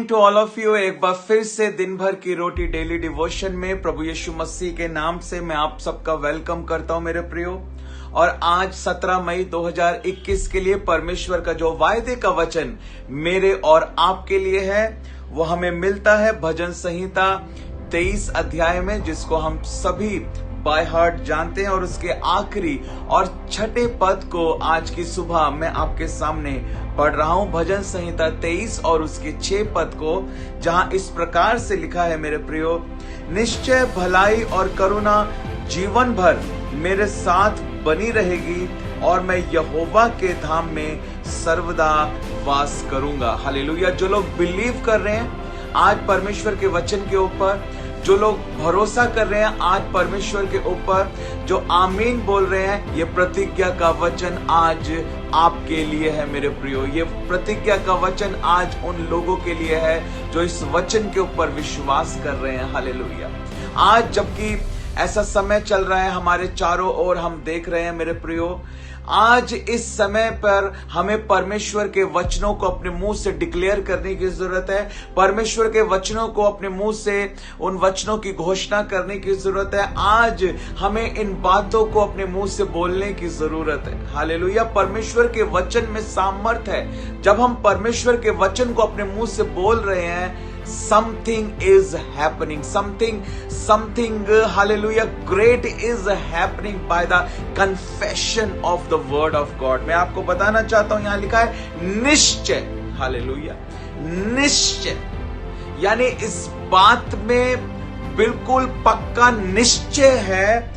Morning to all of you. एक बार फिर से दिन भर की रोटी डेली डिवोशन में प्रभु यीशु मसीह के नाम से मैं आप सबका वेलकम करता हूं मेरे प्रियो। और आज 17 मई 2021 के लिए परमेश्वर का जो वायदे का वचन मेरे और आपके लिए है वो हमें मिलता है भजन संहिता 23 अध्याय में, जिसको हम सभी बाय हार्ट जानते हैं। और उसके आखिरी और छठे पद को आज की सुबह मैं आपके सामने पढ़ रहा हूं। भजन संहिता 23 और उसके 6 पद को, जहां इस प्रकार से लिखा है मेरे प्रियो, निश्चय भलाई और करुणा जीवन भर मेरे साथ बनी रहेगी और मैं यहोवा के धाम में सर्वदा वास करूंगा। हालेलुया। जो लोग बिलीव कर रहे हैं आज परमेश्वर के वचन के ऊपर, जो लोग भरोसा कर रहे हैं आज परमेश्वर के ऊपर, जो आमीन बोल रहे हैं, ये प्रतिज्ञा का वचन आज आपके लिए है मेरे प्रियो। ये प्रतिज्ञा का वचन आज उन लोगों के लिए है जो इस वचन के ऊपर विश्वास कर रहे हैं। हालेलुया। आज जबकि ऐसा समय चल रहा है हमारे चारों ओर, हम देख रहे हैं मेरे प्रियो, आज इस समय पर हमें परमेश्वर के वचनों को अपने मुंह से डिक्लेयर करने की जरूरत है। परमेश्वर के वचनों को अपने मुंह से उन वचनों की घोषणा करने की जरूरत है। आज हमें इन बातों को अपने मुंह से बोलने की जरूरत है। हालेलुया। परमेश्वर के वचन में सामर्थ्य है। जब हम परमेश्वर के वचन को अपने मुंह से बोल रहे हैं, something is happening, something hallelujah great is happening by the confession of the word of God। मैं आपको बताना चाहता हूं, यहां लिखा है निश्चय। हालेलुया। निश्चय यानी इस बात में बिल्कुल पक्का निश्चय है,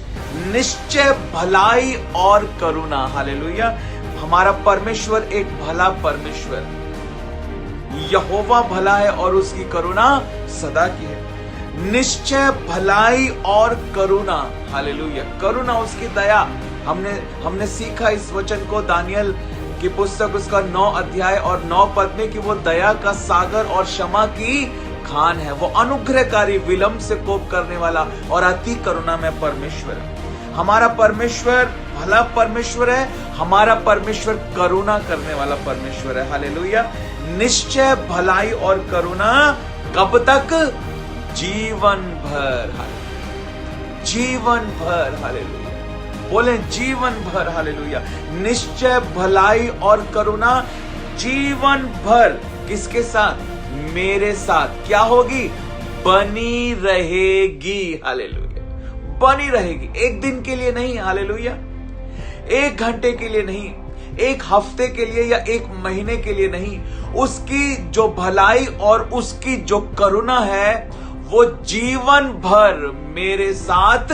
निश्चय भलाई और करुणा। हालेलुया। हमारा परमेश्वर एक भला परमेश्वर, यहोवा भला है और उसकी करुणा सदा की है। निश्चय भलाई और करुणा। हालेलुया। करुणा उसकी दया। हमने सीखा इस वचन को दानियल की पुस्तक उसका 9 अध्याय और 9 पद में कि वो दया का सागर और क्षमा की खान है। वो अनुग्रहकारी, विलंब से कोप करने वाला और अति करुणा में परमेश्वर है। हमारा परमेश्वर भला परमेश्वर है, हमारा परमेश्वर करुणा करने वाला परमेश्वर है। हालेलुया। निश्चय भलाई और करुणा कब तक? जीवन भर। जीवन भर। हालेलुया। बोले जीवन भर। हालेलुया। निश्चय भलाई और करुणा जीवन भर किसके साथ? मेरे साथ। क्या होगी? बनी रहेगी। हालेलुया। बनी रहेगी। एक दिन के लिए नहीं। हालेलुया। एक घंटे के लिए नहीं, एक हफ्ते के लिए या एक महीने के लिए नहीं। उसकी जो भलाई और उसकी जो करुणा है वो जीवन भर मेरे साथ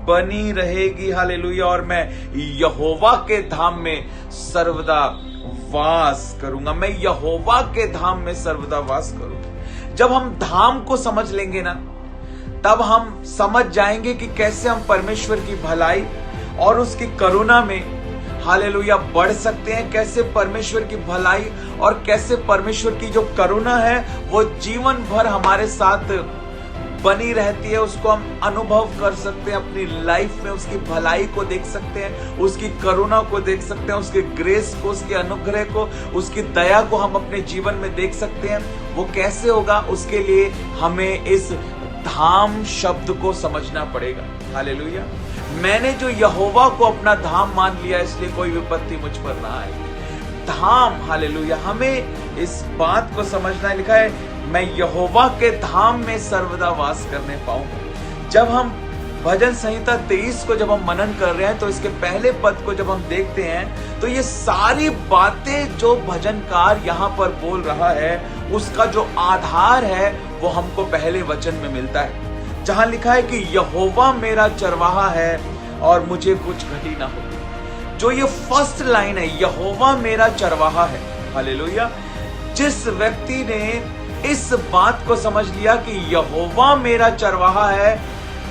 बनी रहेगी। हालेलुया। और मैं यहोवा के धाम में सर्वदा वास करूंगा। मैं यहोवा के धाम में सर्वदा वास करूंगा। जब हम धाम को समझ लेंगे ना, तब हम समझ जाएंगे कि कैसे हम परमेश्वर की भलाई और उसकी करुणा में हालेलुया बढ़ सकते हैं। कैसे परमेश्वर की भलाई और कैसे परमेश्वर की जो करुणा है वो जीवन भर हमारे साथ बनी रहती है। उसको हम अनुभव कर सकते हैं अपनी लाइफ में। उसकी भलाई को देख सकते हैं, उसकी करुणा को देख सकते हैं, उसके ग्रेस को, उसके अनुग्रह को, उसकी दया को हम अपने जीवन में देख सकते हैं। वो कैसे होगा? उसके लिए हमें इस धाम शब्द को समझना पड़ेगा। हालेलुया। मैंने जो यहोवा को अपना धाम मान लिया, इसलिए कोई विपत्ति मुझ पर ना आएगी। धाम। हालेलुया। हमें इस बात को समझना, लिखा है मैं यहोवा के धाम में सर्वदा वास करने पाऊंगा। जब हम भजन संहिता 23 को जब हम मनन कर रहे हैं तो इसके पहले पद को जब हम देखते हैं तो ये सारी बातें जो भजनकार यहां पर बोल रहा है उसका जो आधार है वो हमको पहले वचन में मिलता है, जहां लिखा है कि यहोवा मेरा चरवाहा है और मुझे कुछ घटी ना हो। जो ये फर्स्ट लाइन है, यहोवा मेरा चरवाहा है। हालेलुया। जिस व्यक्ति ने इस बात को समझ लिया कि यहोवा मेरा चरवाहा है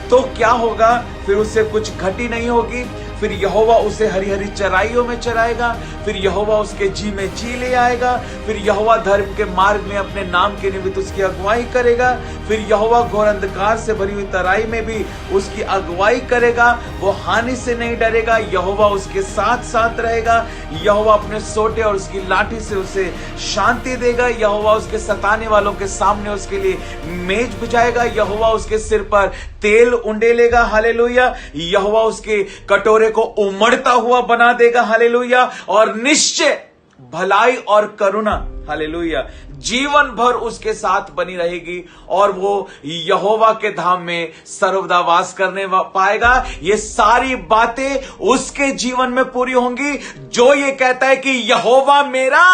तो क्या होगा? फिर उससे कुछ घटी नहीं होगी, फिर यहोवा उसे हरी हरी चराइयों में चराएगा, फिर यहोवा उसके जी में जी ले आएगा, फिर यहोवा धर्म के मार्ग में अपने नाम के निमित्त उसकी अगुवाई करेगा, फिर यहोवा घोर अंधकार से भरी हुई तराई में भी उसकी अगुवाई करेगा, वो हानि से नहीं डरेगा, यहोवा उसके साथ साथ रहेगा, यहोवा अपने सोटे और उसकी लाठी से उसे शांति देगा, यहोवा उसके सताने वालों के सामने उसके लिए मेज बिछाएगा, यहोवा उसके सिर पर तेल उंडेलेगा, हालेलुया, यहोवा उसके कटोरे को उमड़ता हुआ बना देगा, हालेलुया, और निश्चय भलाई और करुणा, हालेलुया, जीवन भर उसके साथ बनी रहेगी और वो यहोवा के धाम में सर्वदा वास करने पाएगा। ये सारी बातें उसके जीवन में पूरी होंगी जो ये कहता है कि यहोवा मेरा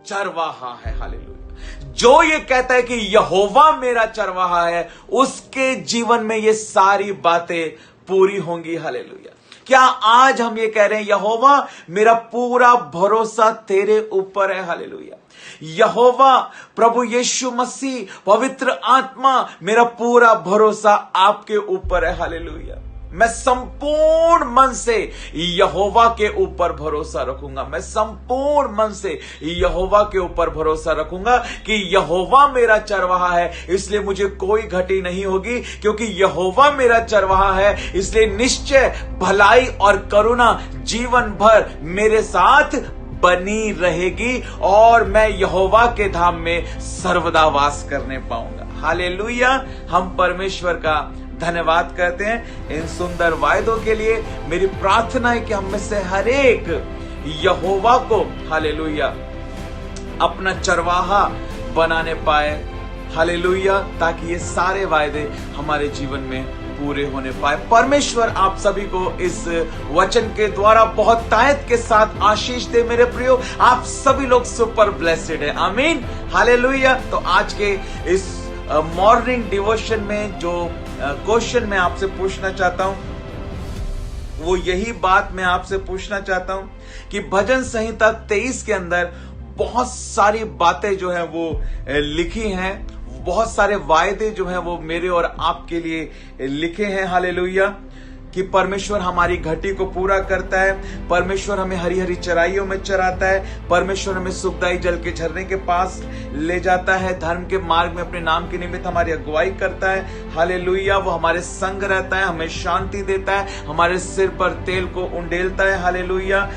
चरवाहा है, हालेलुया। जो ये कहता है कि यहोवा मेरा चरवाहा है, उसके जीवन में ये सारी बातें पूरी होंगी, हालेलुया। क्या आज हम ये कह रहे हैं, यहोवा मेरा पूरा भरोसा तेरे ऊपर है, हालेलुया। यहोवा प्रभु यीशु मसीह पवित्र आत्मा मेरा पूरा भरोसा आपके ऊपर है, हालेलुया। मैं संपूर्ण मन से यहोवा के ऊपर भरोसा रखूंगा, मैं संपूर्ण मन से यहोवा के ऊपर भरोसा रखूंगा कि यहोवा मेरा चरवाहा है, इसलिए मुझे कोई घटी नहीं होगी, क्योंकि यहोवा मेरा चरवाहा है, इसलिए निश्चय भलाई और करुणा जीवन भर मेरे साथ बनी रहेगी और मैं यहोवा के धाम में सर्वदा वास करने पाऊंगा, हालेलुया। हम परमेश्वर का धन्यवाद करते हैं इन सुंदर वायदों के लिए। मेरी प्रार्थना है कि हम में से हर एक यहोवा को, हालेलुया, अपना चरवाहा बनाने पाए, हालेलुया, ताकि ये सारे वायदे हमारे जीवन में पूरे होने पाए। परमेश्वर आप सभी को इस वचन के द्वारा बहुत तायत के साथ आशीष दे मेरे प्रियो। आप सभी लोग सुपर ब्लेस्ड है, आमीन, हालेलुया। तो आज के इस मॉर्निंग डिवोशन में जो क्वेश्चन मैं आपसे पूछना चाहता हूं, वो यही बात मैं आपसे पूछना चाहता हूं कि भजन संहिता 23 के अंदर बहुत सारी बातें जो है वो लिखी हैं, बहुत सारे वायदे जो हैं वो मेरे और आपके लिए लिखे हैं, हालेलुया, कि परमेश्वर हमारी घटी को पूरा करता है, परमेश्वर हमें हरी हरी चराइयों में चराता है, परमेश्वर हमें सुखदाई जल के झरने के पास ले जाता है, धर्म के मार्ग में अपने नाम के निमित्त हमारी अगुवाई करता है, हालेलुया, वो हमारे संग रहता है, हमें शांति देता है, हमारे सिर पर तेल को उंडेलता है, हालेलुया।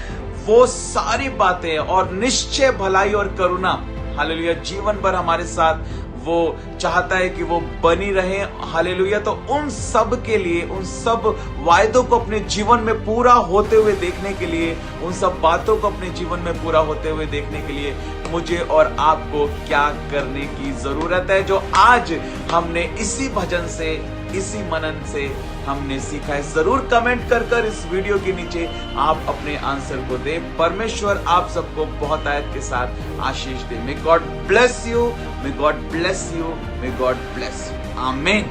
वो सारी बातें और निश्चय भलाई और करुणा, हालेलुया, जीवन भर हमारे साथ वो चाहता है कि वो बनी रहे, हालेलुया। तो उन सब के लिए, उन सब वायदों को अपने जीवन में पूरा होते हुए देखने के लिए, उन सब बातों को अपने जीवन में पूरा होते हुए देखने के लिए मुझे और आपको क्या करने की जरूरत है, जो आज हमने इसी भजन से, इसी मनन से हमने सीखा है। जरूर कमेंट कर इस वीडियो के नीचे आप अपने आंसर को दें। परमेश्वर आप सबको बहुत आयत के साथ आशीष दे। May God bless you, may God bless you, may God bless you, आमीन।